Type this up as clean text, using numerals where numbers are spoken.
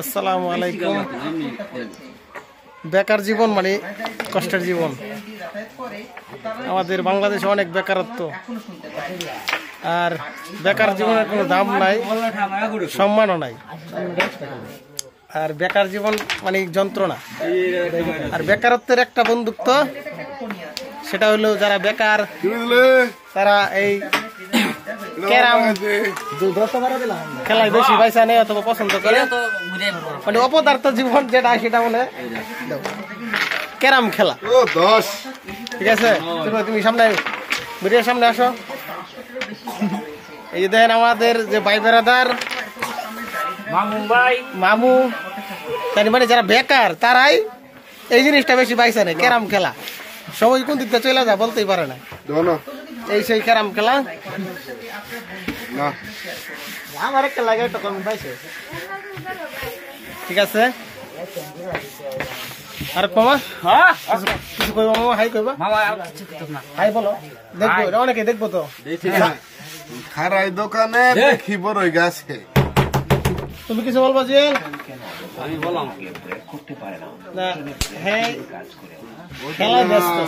আসসালামু আলাইকুম। বেকার জীবন মানে কষ্টের জীবন। আমাদের বাংলাদেশে অনেক বেকারত্ব, আর বেকার জীবনের কোনো দাম নাই, সম্মানও নাই। আর বেকার জীবন মানে যন্ত্রণা। আর বেকারত্বের একটা বন্ধুত্ব, সেটা হলো যারা বেকার তারা এই ক্যারাম খেলায় বেশি পয়সা নেই অথবা পছন্দ করে, মানে অপদার্থ জীবন যেটা সেটা বলে ক্যারাম খেলা। ঠিক আছে, তুমি সামনে ভিডিওর সামনে আসো। এই যে দেখেন আমাদের যে ভাই বেড়াদার মামু, তাই মানে যারা বেকার তারাই এই জিনিসটা বেশি পাইছে না, ক্যারাম খেলা। সবাই কোন দিকটা চলে যায় বলতেই পারে না। এই সেই ক্যারাম খেলা আমার একটা লাগে একটা কম পাইছে। ঠিক আছে, আর কমা কিছু কইবা মামা? হাই কইবা? হাই বলো, দেখবো অনেকে দেখবো তো। খারাই দোকানে দেখি বড়ই গাছে। তুমি কিছু বলবো? যে আমি বললাম করতে পারে না, হ্যাঁ খেলা ব্যস্ত।